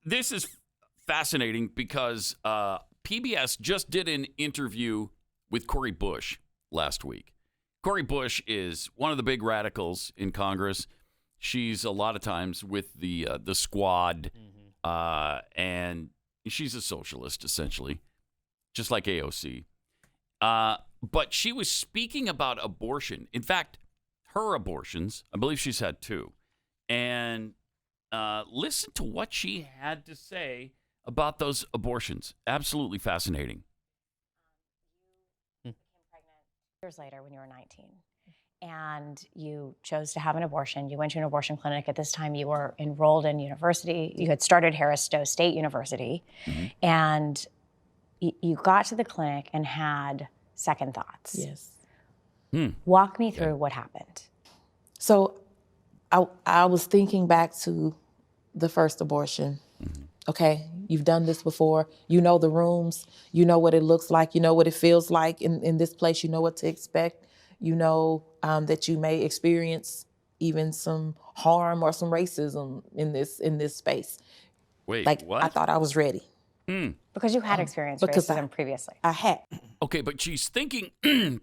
This is fascinating because PBS just did an interview with Cori Bush last week. Cori Bush is one of the big radicals in Congress. She's a lot of times with the squad, and she's a socialist, essentially, just like AOC. But she was speaking about abortion. In fact, her abortions, I believe she's had 2. And listen to what she had to say about those abortions. Absolutely fascinating. You became pregnant years later when you were 19. And you chose to have an abortion. You went to an abortion clinic. At this time, you were enrolled in university. You had started Harris Stowe State University. And you got to the clinic and had second thoughts. Yes. Walk me through what happened. So I was thinking back to the first abortion. Okay, you've done this before. You know the rooms. You know what it looks like. You know what it feels like in this place. You know what to expect. You know that you may experience even some harm or some racism in this space. Wait, like, what? I thought I was ready. Because you had experienced racism previously. I had. Okay, but she's thinking,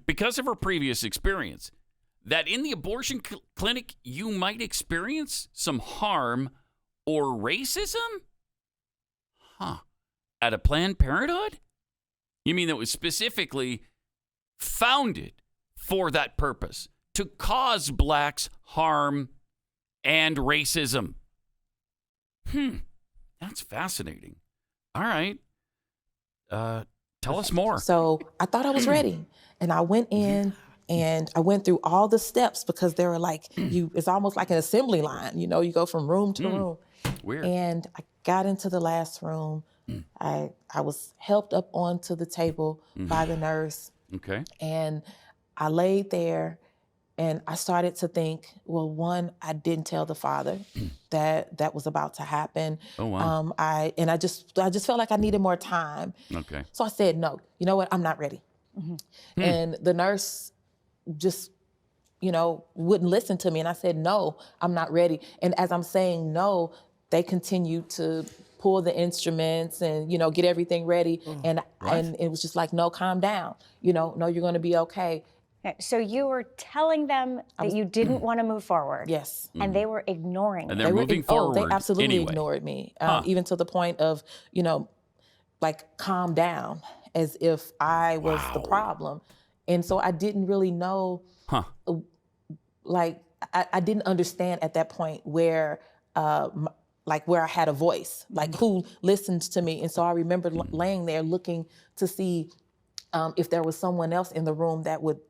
because of her previous experience, that in the abortion clinic, you might experience some harm or racism? At a Planned Parenthood? You mean that was specifically founded for that purpose, to cause blacks harm and racism? That's fascinating. All right. Tell us more. So I thought I was ready. And I went in and I went through all the steps because they were like, it's almost like an assembly line. You know, you go from room to room. Weird. And I got into the last room. I was helped up onto the table by the nurse. Okay. And I laid there and I started to think, well, one, I didn't tell the father that was about to happen. Oh, wow. I just felt like I needed more time. Okay. So I said, no, you know what? I'm not ready. And the nurse just, wouldn't listen to me. And I said, no, I'm not ready. And as I'm saying no, they continued to pull the instruments and, get everything ready. And it was just like, no, calm down. No, you're going to be okay. So you were telling them that you didn't want to move forward. Yes. And they were ignoring And you. they're moving forward. They absolutely anyway. ignored me, even to the point of, like, calm down, as if I was the problem. And so I didn't really know, I didn't understand at that point where I had a voice, like who listened to me. And so I remember laying there looking to see if there was someone else in the room that would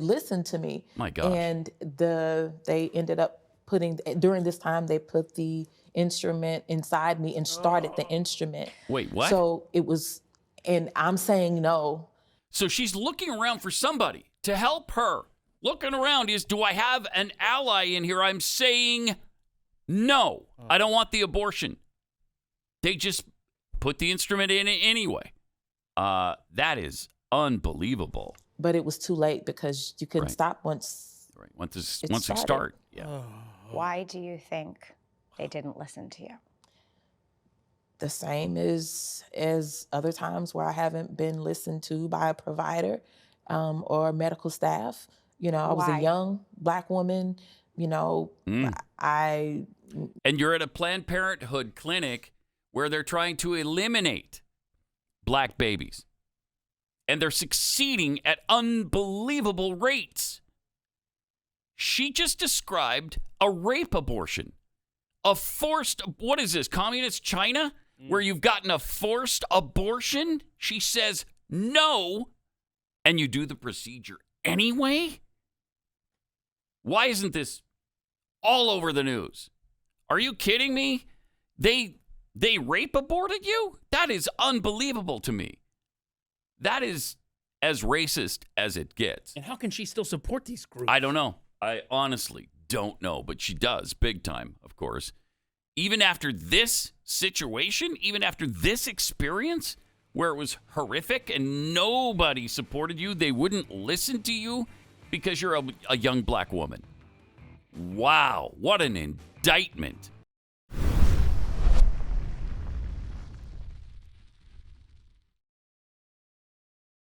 listen to me. My gosh. And they ended up during this time, they put the instrument inside me and started the instrument. Wait, what? So it was, and I'm saying no. So she's looking around for somebody to help her. Looking around is, do I have an ally in here? I'm saying no. I don't want the abortion. They just put the instrument in anyway. That is unbelievable. But it was too late because you couldn't stop once. Right. Once it it started. start. Yeah. Why do you think they didn't listen to you? The same as other times where I haven't been listened to by a provider or medical staff. I was a young Black woman. And you're at a Planned Parenthood clinic where they're trying to eliminate Black babies. And they're succeeding at unbelievable rates. She just described a rape abortion. A forced, what is this, communist China? Where you've gotten a forced abortion? She says no, and you do the procedure anyway? Why isn't this all over the news? Are you kidding me? They rape aborted you? That is unbelievable to me. That is as racist as it gets. And how can she still support these groups? I don't know. I honestly don't know, but she does, big time, of course. Even after this situation, even after this experience, where it was horrific and nobody supported you, they wouldn't listen to you because you're a young Black woman. Wow, what an indictment